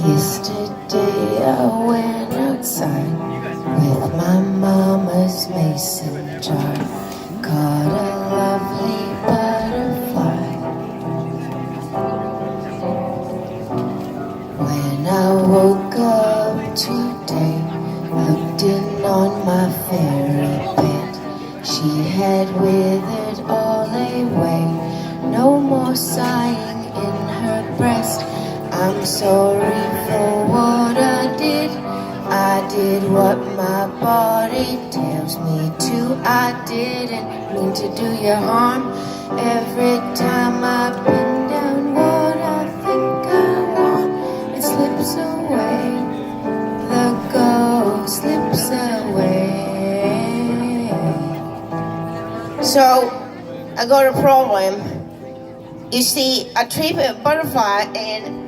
Yesterday I went outside with my mama's mason jar, caught a lovely butterfly. When I woke up today, looked in on my fairy bed, she had withered all away, no more sighing in her breast. I'm sorry for what I did. I did what my body tells me to. I didn't mean to do you harm. Every time I pin down what I think I want, it slips away. The ghost slips away. So, I got a problem. You see, I trip a butterfly and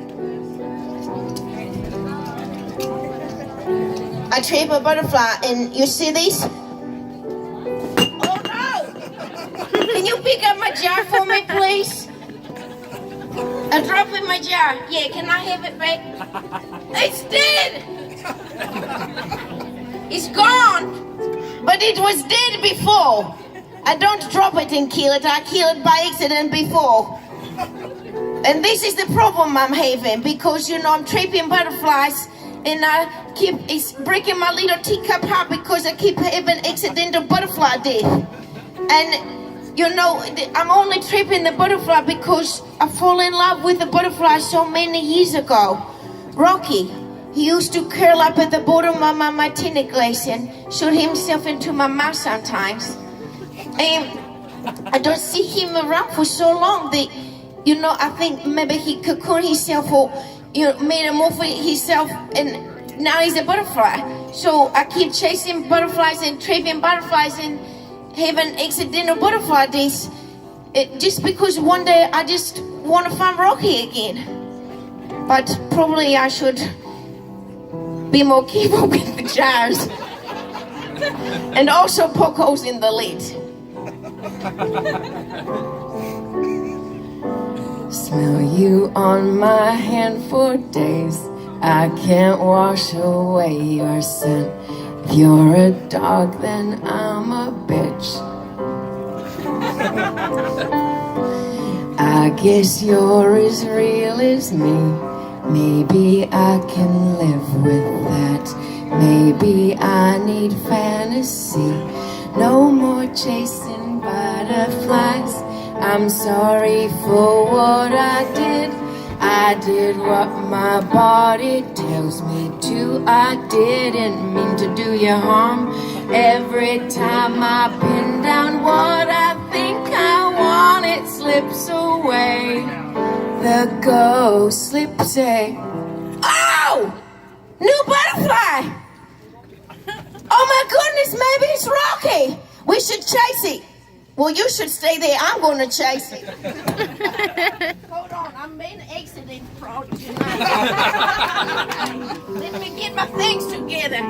I trip a butterfly, and you see these? Oh no! Can you pick up my jar for me, please? I dropped in my jar. Yeah, can I have it back? It's dead! It's gone! But it was dead before. I don't drop it and kill it. I kill it by accident before. And this is the problem I'm having, because, you know, I'm trapping butterflies, and it's breaking my little teacup heart because I keep having accidental butterfly death. And, you know, I'm only trapping the butterfly because I fall in love with the butterfly so many years ago. Rocky, he used to curl up at the bottom of my martini glass and shoot himself into my mouth sometimes. And I don't see him around for so long. You know, I think maybe he cocooned himself or, you know, made a move for himself, and now he's a butterfly. So I keep chasing butterflies and trapping butterflies and having accidental butterfly days. Just because one day I just want to find Rocky again. But probably I should be more careful with the jars. And also poke holes in the lid. Smell you on my hand for days. I can't wash away your scent. If you're a dog, then I'm a bitch. I guess you're as real as me. Maybe I can live with that. Maybe I need fantasy. No more chasing butterflies. I'm sorry for what I did. I did what my body tells me to. I didn't mean to do you harm. Every time I pin down what I think I want, it slips away. The ghost slips away. Oh! New butterfly! Oh my goodness, maybe it's Rocky. We should chase it. Well, you should stay there. I'm going to chase it. Hold on, I'm being accident prone tonight. Let me get my things together.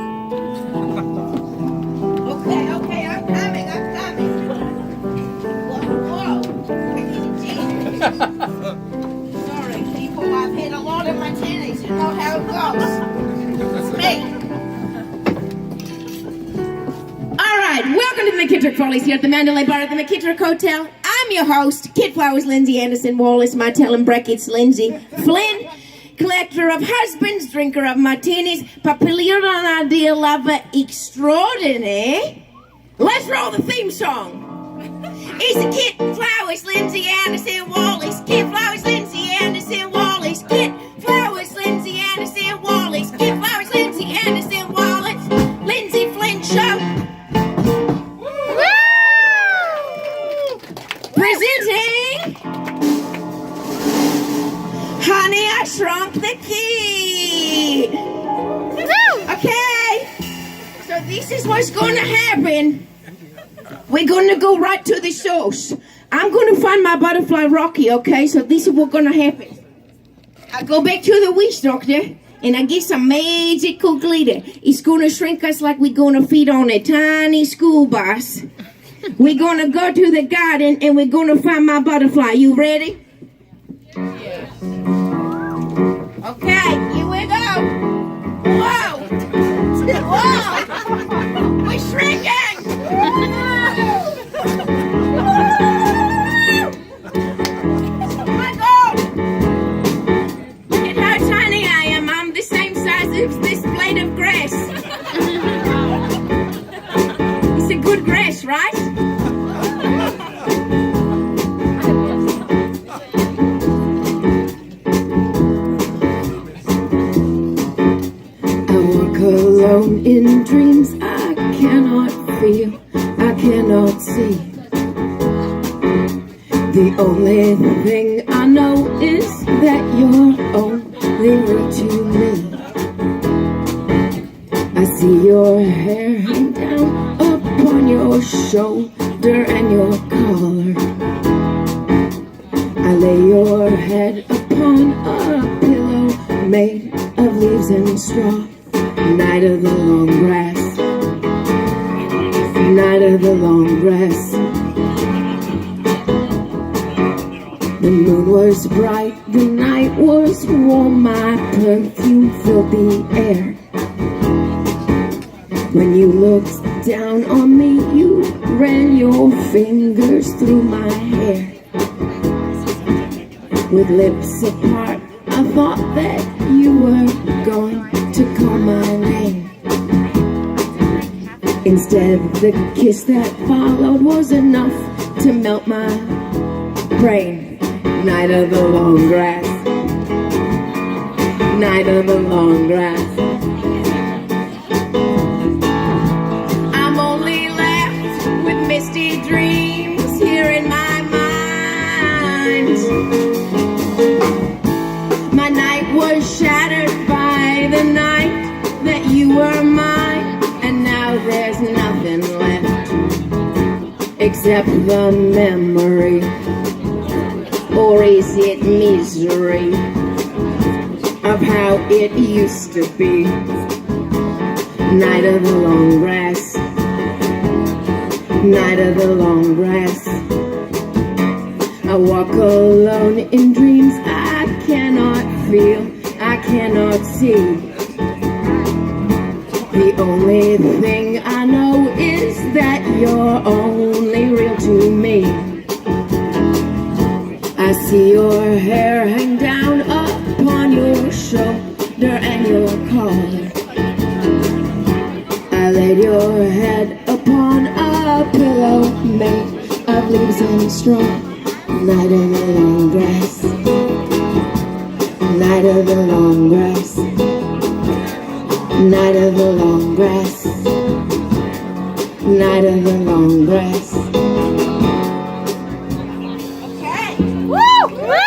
Okay, I'm coming. Whoa. Sorry, people, I've had a lot of my tennis. You know how it goes. It's me. Welcome to the McKittrick Follies here at the Mandalay Bar at the McKittrick Hotel. I'm your host, Kid Flowers, Lindsay Anderson Wallace, Martell and Brackets, Lindsay Flynn, collector of husbands, drinker of martinis, popular and ideal lover extraordinaire. Let's roll the theme song. It's the Kid Flowers, Lindsay Anderson Wallace, Kid Flowers, Lindsay Anderson Wallace, Kid Flowers, Lindsay Anderson Wallace, Kid Flowers, Lindsay Anderson Wallace, Lindsay Flynn Show. Presenting Honey, I Shrunk the Kid. Okay, so this is what's going to happen. We're going to go right to the source. I'm going to find my butterfly Rocky, okay? So this is what's going to happen. I go back to the witch doctor, and I get some magical glitter. It's gonna shrink us like we're gonna feed on a tiny school bus. We're gonna go to the garden and we're gonna find my butterfly. You ready? Yeah. Okay, here we go. Whoa! Whoa! We're shrinking! Oh my God! Look at how tiny I am. I'm the same size as this blade of grass. It's a good grass, right? Alone in dreams I cannot feel, I cannot see. The only thing I know is that you're only real to me. I see your hair hang down upon your shoulder and your collar. I lay your head upon a pillow made of leaves and straw. Night of the long grass, night of the long grass. The moon was bright, the night was warm, my perfume filled the air. When you looked down on me, you ran your fingers through my hair. With lips apart, I thought that you were going to call my name. Instead, the kiss that followed was enough to melt my brain. Night of the long grass, night of the long grass. I'm only left with misty dreams here in my mind. My night was shattered by the night that you were mine, and now there's nothing left except the memory, or is it misery, of how it used to be. Night of the long grass, night of the long grass. I walk alone in dreams I cannot feel, I cannot see. The only thing I know is that you're only real to me. I see your hair hang down upon your shoulder and your collar. I laid your head upon a pillow made of leaves and straw. Night of the long grass, night of the long grass, night of the long grass, night of the long grass. Okay. Woo! Woo!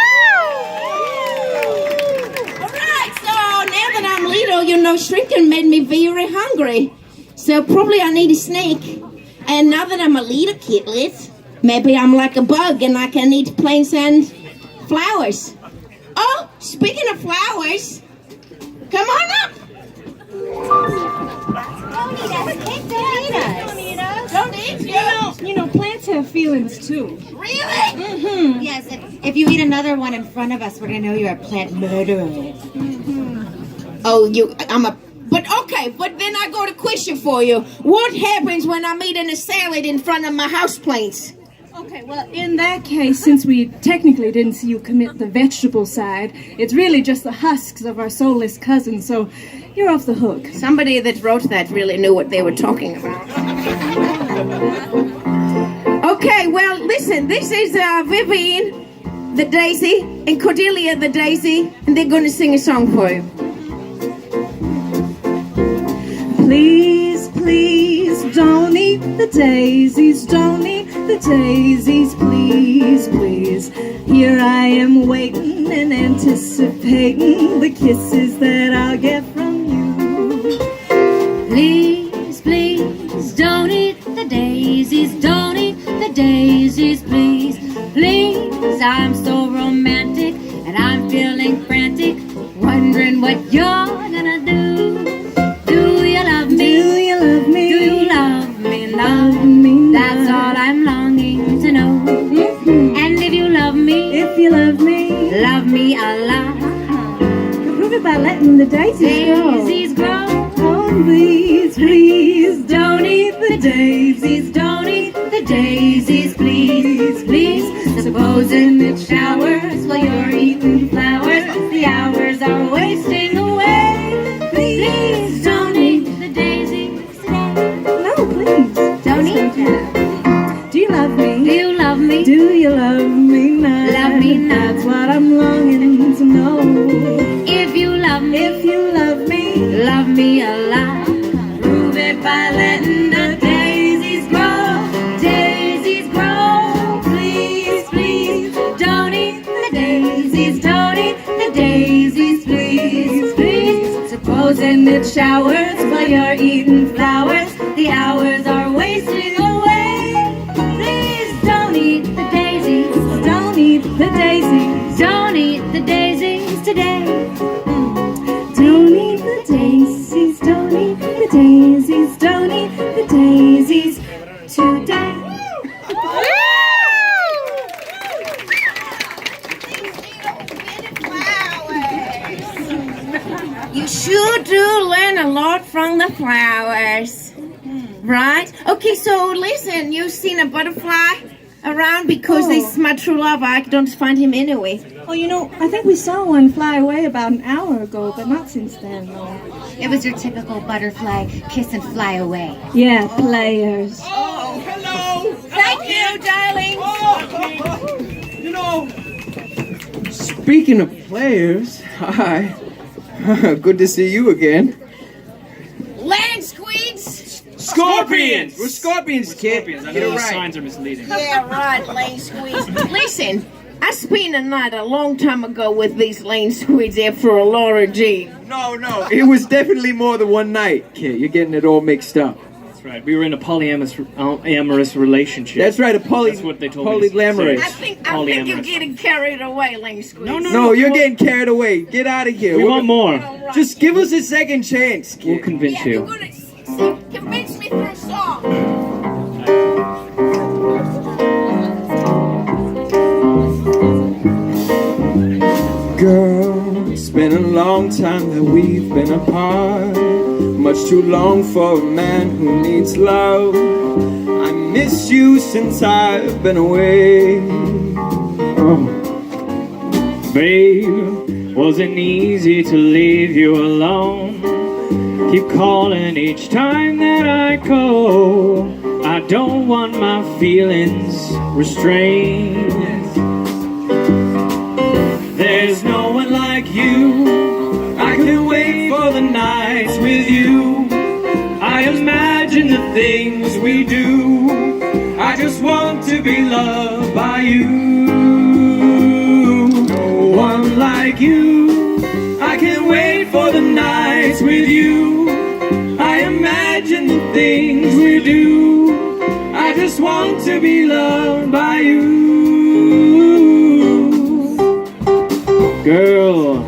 Alright, so now that I'm little, you know, shrinking made me very hungry. So probably I need a snack. And now that I'm a little kidlet, maybe I'm like a bug and I can eat plants and flowers. Oh, speaking of flowers, come on up. Don't eat us. You know, plants have feelings too. Really? Mm-hmm. Yes, if you eat another one in front of us, we're gonna know you're a plant murderer. Mm-hmm. Oh, but okay, but then I got a question for you. What happens when I'm eating a salad in front of my houseplants? Okay, well, in that case, since we technically didn't see you commit the vegetable side, it's really just the husks of our soulless cousins, so you're off the hook. Somebody that wrote that really knew what they were talking about. Okay, well, listen, this is Vivian, the daisy, and Cordelia, the daisy, and they're going to sing a song for you. Please, please, don't eat the daisies, don't eat the daisies, please, please. Here I am waiting and anticipating the kisses that I'll get from you. Please, please, don't eat the daisies, don't eat the daisies, please. Please, I'm so romantic and I'm feeling frantic, wondering what you're daisies grow. Oh, please, please, don't eat the daisies. Don't eat the daisies, please, please. Supposing it showers while you're eating flowers, the hours are wasting away. Please don't eat the daisies today. No, please. Don't eat them. Do you love me? Do you love me? Do you love me not? Love me not. That's what I'm longing to know. If you love me, If you love me a lot. Prove it by letting the daisies grow. Daisies grow. Please, please, don't eat the daisies. Don't eat the daisies, please, please. Supposing it showers while you're eating flowers, the hours are wasting away. Please don't eat the daisies. don't eat the daisies. Don't eat the daisies today. Don't eat the daisies. Don't eat the daisies. Don't eat the daisies today. You sure do learn a lot from the flowers, right? Okay, so listen, you've seen a butterfly around because Oh. this is my true love. I don't find him anyway. Oh, you know, I think we saw one fly away about an hour ago, but not since then, no. It was your typical butterfly kiss and fly away. Yeah, players. Oh, hello! Thank you, darling. You know, speaking of players, hi. Good to see you again. Land squids. Scorpions! We're scorpions, kid. Scorpions. I know Get it those right. signs are misleading. Yeah, right, lane squids. Listen, I spent a night a long time ago with these lane squids after a Laura G. No, it was definitely more than one night, kid. You're getting it all mixed up. That's right. We were in a polyamorous relationship. That's right, That's what they told me to polyglamorous. say. I think you're Polyamorous. getting carried away, lane squids. No, you're getting carried away. Get out of here. We want more. Just give us a second chance, kid. We'll convince Yeah, you're you. gonna convince me through song. Girl, it's been a long time that we've been apart. Much too long for a man who needs love. I miss you since I've been away. Oh. Babe, wasn't easy to leave you alone. Keep calling each time that I call. I don't want my feelings restrained. There's no one like you. I can wait for the nights with you. I imagine the things we do. I just want to be loved by you. No one like you. I can wait for the nights with you. I imagine the things we do. I just want to be loved by you. Girl,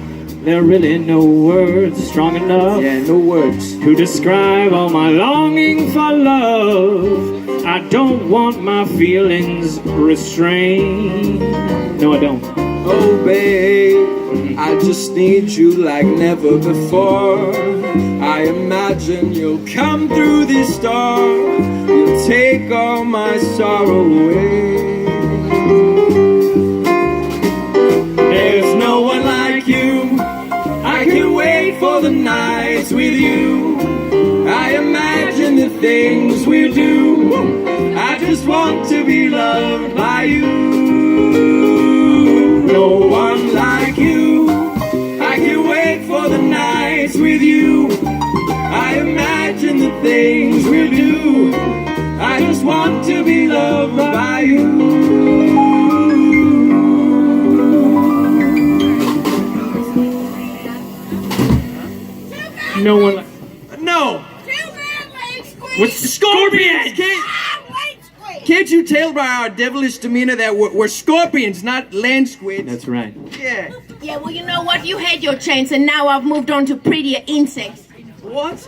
there are really no words strong enough Yeah, no words. to describe all my longing for love. I don't want my feelings restrained. No, I don't. Oh, babe, I just need you like never before. I imagine you'll come through this door. You'll take all my sorrow away. There's no one like you. I can wait for the nights with you. I imagine the things we do. I just want to be loved by you. No one like you. I can wait for the nights with you. I imagine the things we do. I just want to be loved by you. No one like... No! Too bad, lane squids. What's the scorpions? Lane squids. Can't you tell by our devilish demeanor that we're scorpions, not land squids? That's right. Yeah. Yeah, well, you know what? You had your chance, and now I've moved on to prettier insects. What?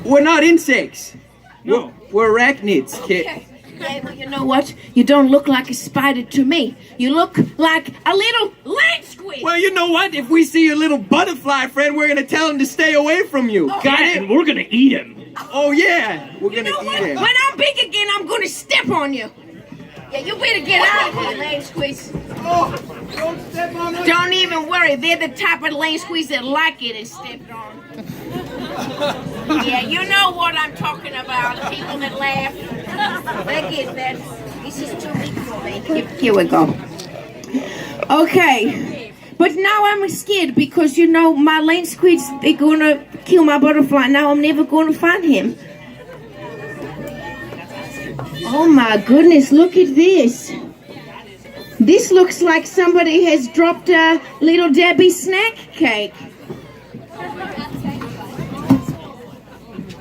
We're not insects. No. We're arachnids, kid. Okay. Yeah, well, you know what? You don't look like a spider to me. You look like a little land squid. Well, you know what? If we see your little butterfly friend, we're gonna tell him to stay away from you. Got it? And we're gonna eat him. Oh yeah, we're You gonna know what? eat him. When I'm big again, I'm gonna step on you. Yeah, you better get out of here, lane squeeze. Oh, don't step on us. Don't even worry. They're the type of lane squeeze that like it and stepped on. Yeah, you know what I'm talking about. People that laugh. They get that. This is too big for me. Here we go. Okay. But now I'm scared because, you know, my lane squids, they're gonna kill my butterfly. Now I'm never gonna find him. Oh my goodness, look at this. This looks like somebody has dropped a Little Debbie snack cake.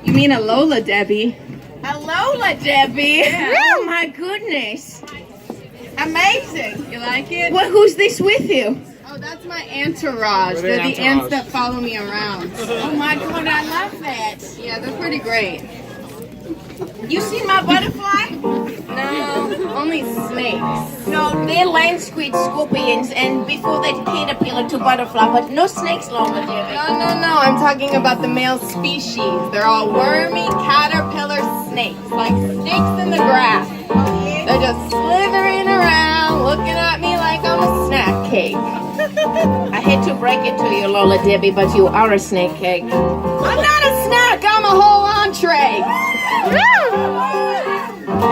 You mean a Lola Debbie? A Lola Debbie? Oh my goodness. Amazing. You like it? Well, who's this with you? Oh, that's my entourage. They're the ants that follow me around. Oh my god, I love that. Yeah, they're pretty great. You seen my butterfly? No, only snakes. No, they're land squid scorpions, and before that caterpillar to butterfly, but no snakes, Lola Debbie. No, I'm talking about the male species. They're all wormy caterpillar snakes, like snakes in the grass. They're just slithering around, looking at me like I'm a snack cake. I hate to break it to you, Lola Debbie, but you are a snake cake. I'm not a snack, I'm a whole entree.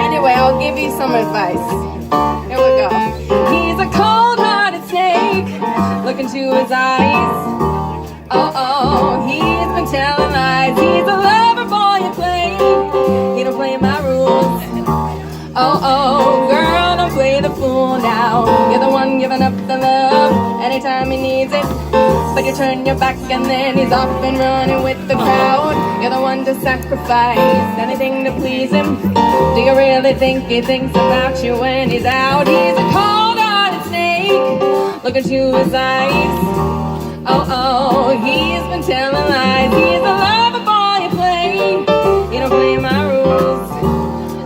Anyway, I'll give you some advice. Here we go. He's a cold-hearted snake. Look into his eyes. Oh, he's been telling lies. He's a lover boy you play. He don't play my rules. Oh, girl, don't play the fool now. You're the one giving up the love anytime he needs it. But you turn your back and then he's off and running with the crowd. You're the one to sacrifice anything to please him. Do you really think he thinks about you when he's out? He's a cold-hearted snake. Look into his eyes. Oh, he's been telling lies. He's a lover boy you play. He don't play my rules.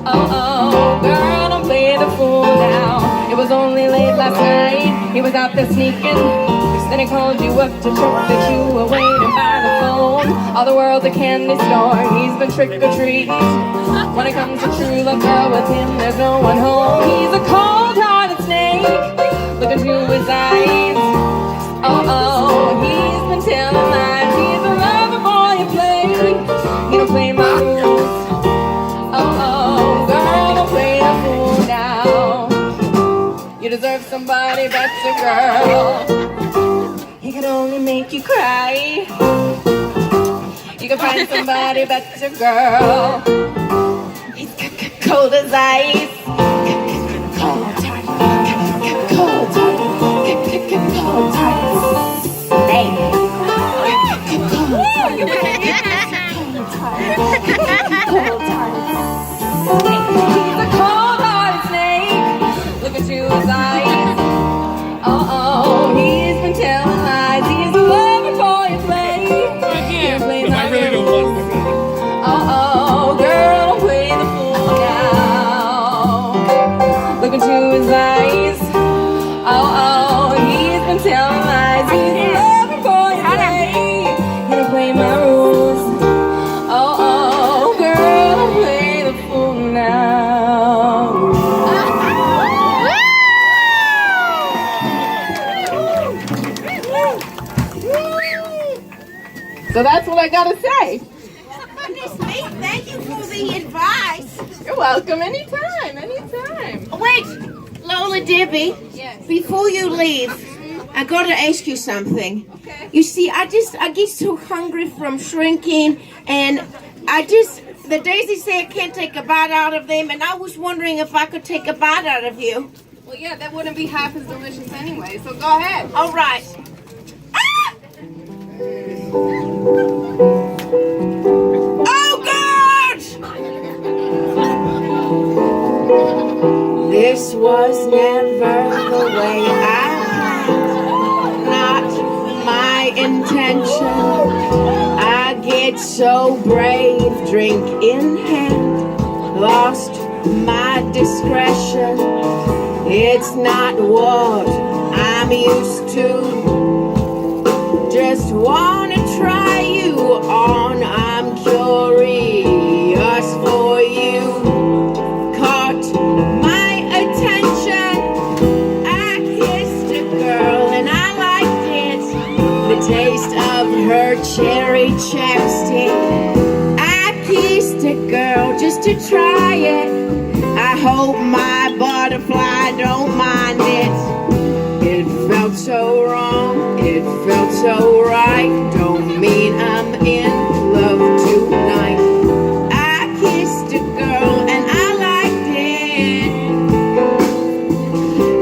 Oh, girl, don't play the fool now. It was only late last night. He was out there sneaking. Then he called you up to check that you were waiting by the phone. All the world's a candy store. He's been trick-or-treating. When it comes to true love, girl, with him there's no one home. He's a cold-hearted snake. Look into his eyes. Oh, he's been telling lies. He's a lover boy you play. He don't play my rules. Oh, girl, don't play the fool now. You deserve somebody better, girl. He can only make you cry. You can find somebody better, girl. He's cold as ice. Cold, tight. Cold, tight. Cold, tight. Snake. Cold, tight. He's a cold-hearted snake. Look into his eyes. Oh, he's been telling lies. He's a lover boy you play. Can't play my rules. Oh, girl, don't play the fool now. Look into his eyes. Oh, he's been telling lies. He's a lover boy you play. He don't play my rules. Oh, girl, don't play the fool now. So that's what I gotta say. Goodness me, thank you for the advice. You're welcome. Anytime. Wait, Lola Debbie, Yes. before you leave, I gotta ask you something. Okay. You see, I get so hungry from shrinking, and the daisies say I can't take a bite out of them, and I was wondering if I could take a bite out of you. Well, yeah, that wouldn't be half as delicious anyway, so go ahead. All right. Ah! Oh, God! This was never the way I planned, not my intention. I get so brave, drink in hand, lost my discretion. It's not what I'm used to. Just wanna try you on, I'm curious for you. Caught my attention, I kissed a girl and I liked it. The taste of her cherry chapstick. I kissed a girl just to try it. I hope my butterfly don't mind it. It felt so wrong, it felt so right. Don't mean I'm in love tonight. I kissed a girl and I liked it.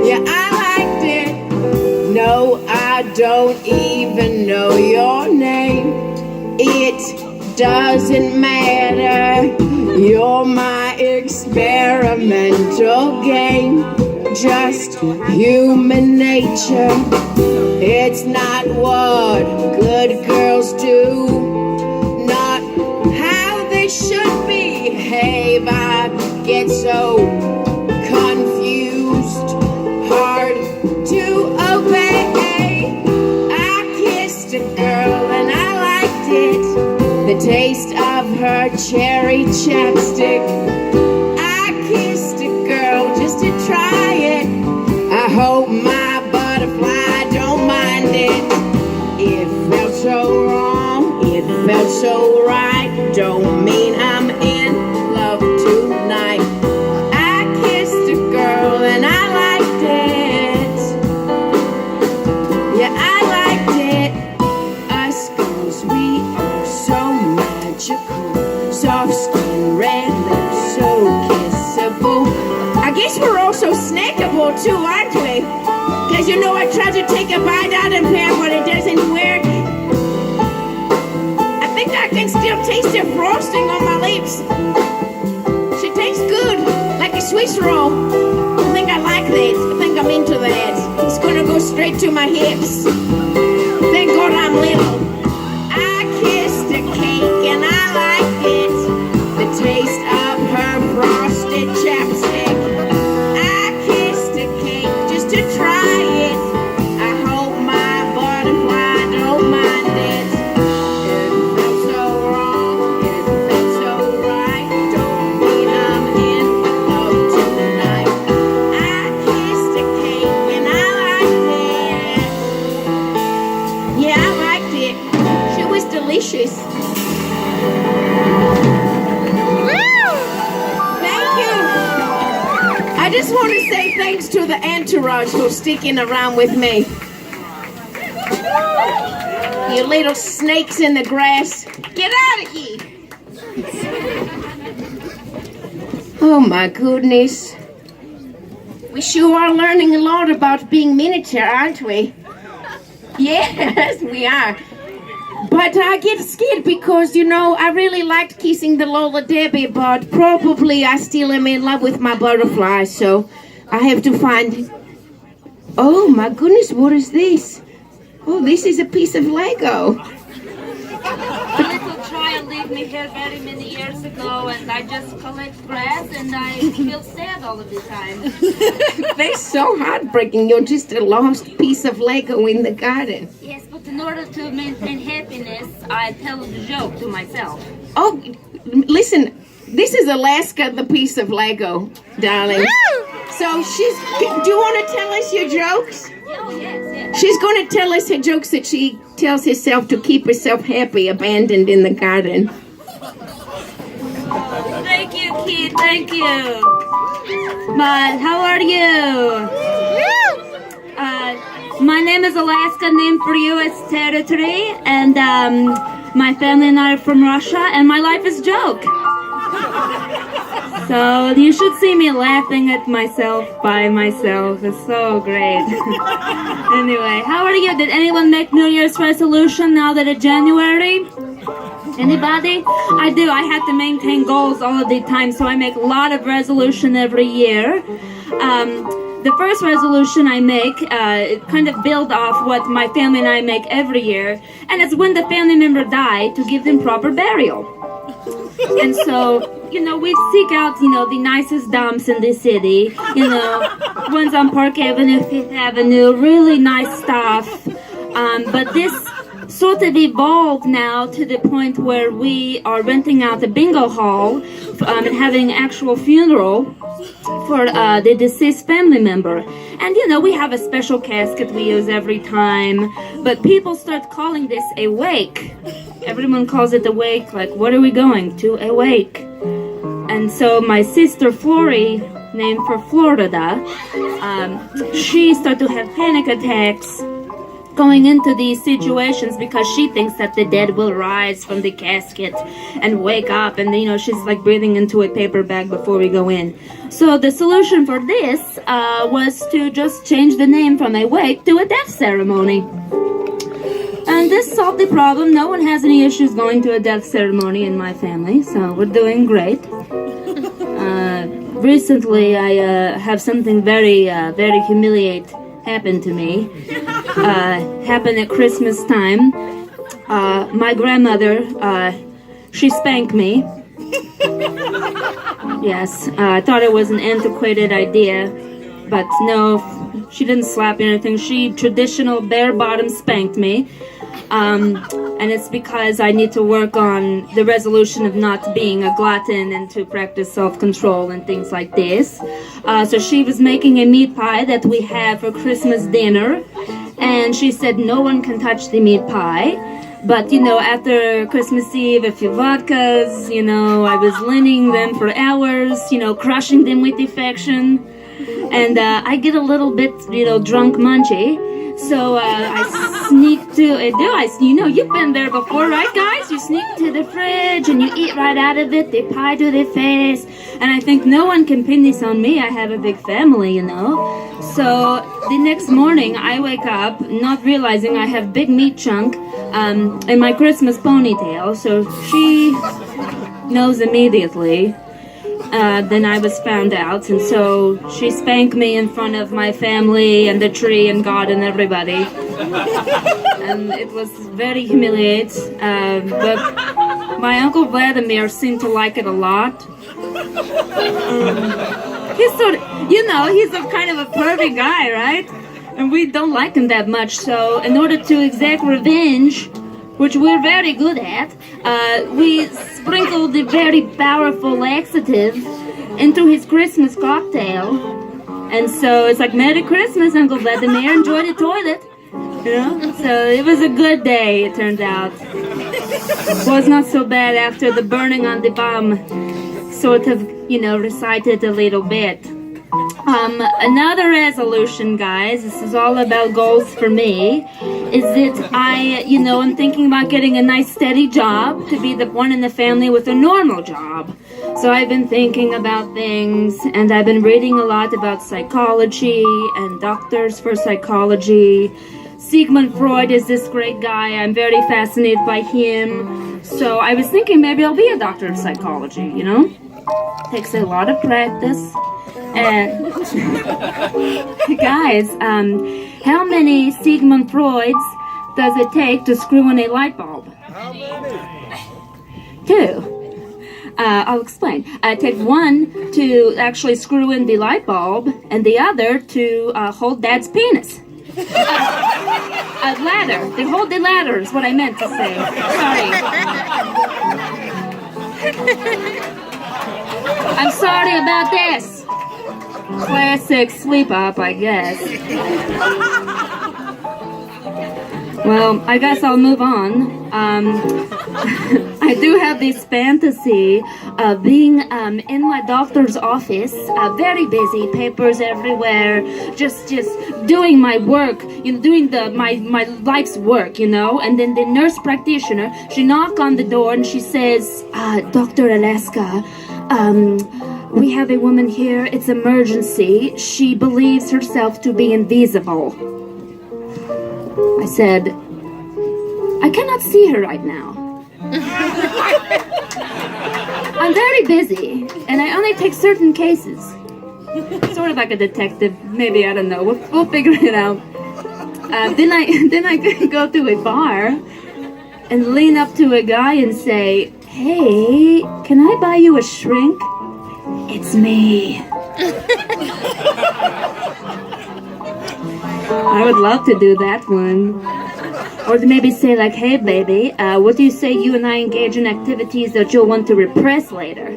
Yeah, I liked it. No, I don't even know your name. It doesn't matter. You're my experimental game. Just human nature. It's not what good girls do, not how they should behave. I get so confused, hard to obey. I kissed a girl and I liked it. The taste of her cherry chapstick. I kissed a girl just to try it. I hope my butterfly don't mind it. It felt so wrong, it felt so right. Don't mean I'm in love tonight. I kissed a girl and I liked it. Yeah, I liked it. Us girls, we are so magical. Soft skin, red lips, so kissable. I guess we're also snackable too, aren't we? Cause you know I tried to take a bite out of her, but it doesn't work. I think I can still taste the frosting on my lips. She tastes good, like a Swiss roll. I think I like that. I think I'm into that. It's gonna go straight to my hips. Thank God I'm little. I kissed a cake and I like it. The taste of her frosted chapstick. I kissed a cake just to try it. I hope my butterfly don't mind it. It felt so wrong, it felt so right. Don't mean I'm in love tonight. I kissed a cake and I liked it. Yeah, I liked it. She was delicious. I just want to say thanks to the entourage for sticking around with me. You little snakes in the grass. Get out of here. Oh my goodness. We sure are learning a lot about being miniature, aren't we? Yes, we are. But I get scared because, you know, I really liked kissing the Lola Debbie, but probably I still am in love with my butterfly, so I have to find... Oh my goodness, what is this? Oh, this is a piece of Lego. A little child leave me here very many years ago, and I just collect grass and I feel sad all of the time. That's so heartbreaking. You're just a lost piece of Lego in the garden. Yes, but in order to maintain happiness, I tell a joke to myself. Oh, listen, this is Alaska, the piece of Lego, darling. So do you want to tell us your jokes? Oh, yes. She's going to tell us her jokes that she tells herself to keep herself happy, abandoned in the garden. Thank you, kid. Thank you. But how are you? My name is Alaska, named for U.S. territory, and my family and I are from Russia, and my life is a joke. So you should see me laughing at myself by myself. It's so great. Anyway, how are you? Did anyone make New Year's resolution now that it's January? Anybody? I do. I have to maintain goals all of the time, so I make a lot of resolution every year. The first resolution I make kind of build off what my family and I make every year, and it's when the family member die to give them proper burial. And so, we seek out, the nicest dumps in the city, ones on Park Avenue, Fifth Avenue, really nice stuff. But this sort of evolved now to the point where we are renting out the bingo hall and having an actual funeral for the deceased family member. And we have a special casket we use every time, but people start calling this a wake. Everyone calls it a wake, like, what are we going to? A wake. And so my sister Florrie, named for Florida, she started to have panic attacks going into these situations because she thinks that the dead will rise from the casket and wake up, and she's like breathing into a paper bag before we go in. So the solution for this was to just change the name from a wake to a death ceremony. And this solved the problem. No one has any issues going to a death ceremony in my family, so we're doing great. Recently I have something very humiliating happened to me. Happened at Christmas time. My grandmother, she spanked me. Yes, I thought it was an antiquated idea, but no, she didn't slap me or anything. She traditional bare bottom spanked me. And it's because I need to work on the resolution of not being a glutton and to practice self-control and things like this. So she was making a meat pie that we had for Christmas dinner, and she said no one can touch the meat pie. But, after Christmas Eve, a few vodkas, I was leaning them for hours, crushing them with affection. And I get a little bit, drunk munchy. So I sneak to, you've been there before, right, guys? You sneak to the fridge and you eat right out of it, the pie to the face. And I think no one can pin this on me. I have a big family, So the next morning I wake up not realizing I have big meat chunk in my Christmas ponytail. So she knows immediately. Then I was found out, and so she spanked me in front of my family and the tree and God and everybody. And it was very humiliating, but my Uncle Vladimir seemed to like it a lot. He's sort of, he's a kind of a pervy guy, right? And we don't like him that much, so in order to exact revenge, which we're very good at, we sprinkled the very powerful laxative into his Christmas cocktail. And so it's like, Merry Christmas, Uncle Vladimir, enjoy the toilet. So it was a good day, it turned out. It was not so bad after the burning on the bomb sort of, recited a little bit. Another resolution, guys, this is all about goals for me, is that I'm thinking about getting a nice steady job to be the one in the family with a normal job. So I've been thinking about things, and I've been reading a lot about psychology and doctors for psychology. Sigmund Freud is this great guy. I'm very fascinated by him. So I was thinking maybe I'll be a doctor of psychology, Takes a lot of practice. And guys, how many Sigmund Freuds does it take to screw in a light bulb? How many? 2. I'll explain. It takes one to actually screw in the light bulb, and the other to hold Dad's penis. A ladder. They hold the ladder is what I meant to say. Sorry. I'm sorry about this. Classic sleep up, I guess. Well, I guess I'll move on. I do have this fantasy of being in my doctor's office, very busy, papers everywhere, just doing my work, doing my life's work, and then the nurse practitioner, she knocked on the door and she says, Dr. Alaska, we have a woman here, it's emergency. She believes herself to be invisible. I said, I cannot see her right now. I'm very busy, and I only take certain cases. Sort of like a detective, maybe, I don't know. We'll figure it out. Then I go to a bar and lean up to a guy and say, Hey, can I buy you a shrink? It's me. I would love to do that one. Or to maybe say like, hey baby, what do you say you and I engage in activities that you'll want to repress later?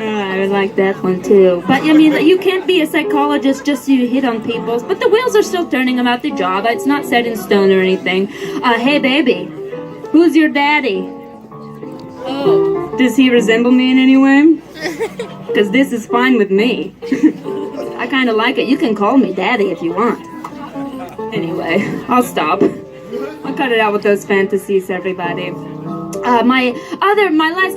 I would like that one too. But I mean, you can't be a psychologist just so you hit on people. But the wheels are still turning about the job. It's not set in stone or anything. Hey baby, who's your daddy? Oh, does he resemble me in any way? Because this is fine with me. I kind of like it. You can call me daddy if you want. Anyway, I'll stop. I'll cut it out with those fantasies, everybody.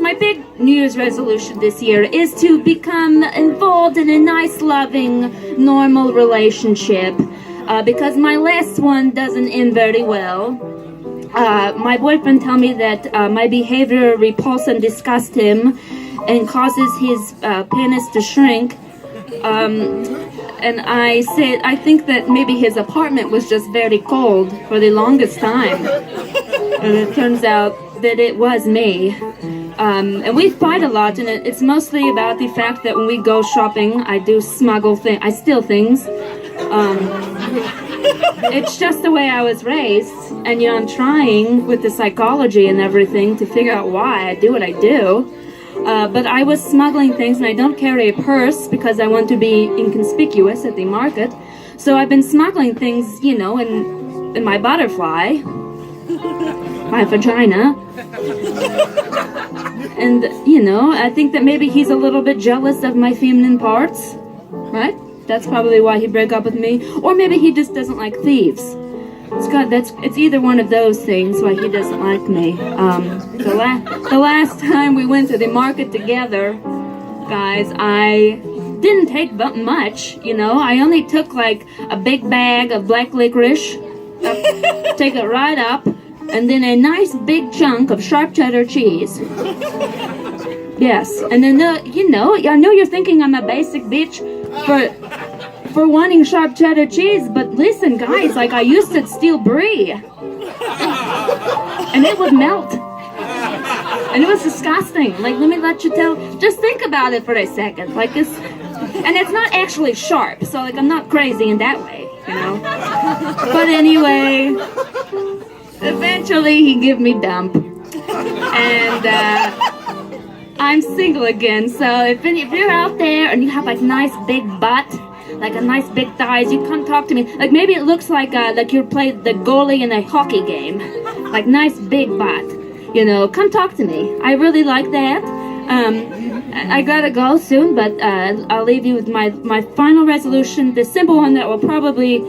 My big New Year's resolution this year is to become involved in a nice, loving, normal relationship. Because my last one doesn't end very well. My boyfriend told me that my behavior repulses and disgusts him and causes his penis to shrink. And I said, I think that maybe his apartment was just very cold for the longest time. And it turns out that it was me. And we fight a lot, and it's mostly about the fact that when we go shopping, I do smuggle things, I steal things. It's just the way I was raised, and I'm trying with the psychology and everything to figure out why I do what I do. But I was smuggling things, and I don't carry a purse because I want to be inconspicuous at the market. So I've been smuggling things, in my butterfly, my vagina. And, I think that maybe he's a little bit jealous of my feminine parts, right? That's probably why he broke up with me. Or maybe he just doesn't like thieves. It's either one of those things why he doesn't like me. The last time we went to the market together, guys, I didn't take much, I only took like a big bag of black licorice, take it right up, and then a nice big chunk of sharp cheddar cheese. Yes, and then I know you're thinking I'm a basic bitch for wanting sharp cheddar cheese, but listen, guys, like I used to steal brie, and it would melt, and it was disgusting. Like, let you tell. Just think about it for a second, like this, and it's not actually sharp, so like I'm not crazy in that way, But anyway, eventually he gave me dump, and I'm single again. So if you're out there and you have like nice big butt, like a nice big thighs, you come talk to me. Like maybe it looks like you played the goalie in a hockey game, like nice big butt. Come talk to me. I really like that. I gotta go soon, but I'll leave you with my final resolution, the simple one that will probably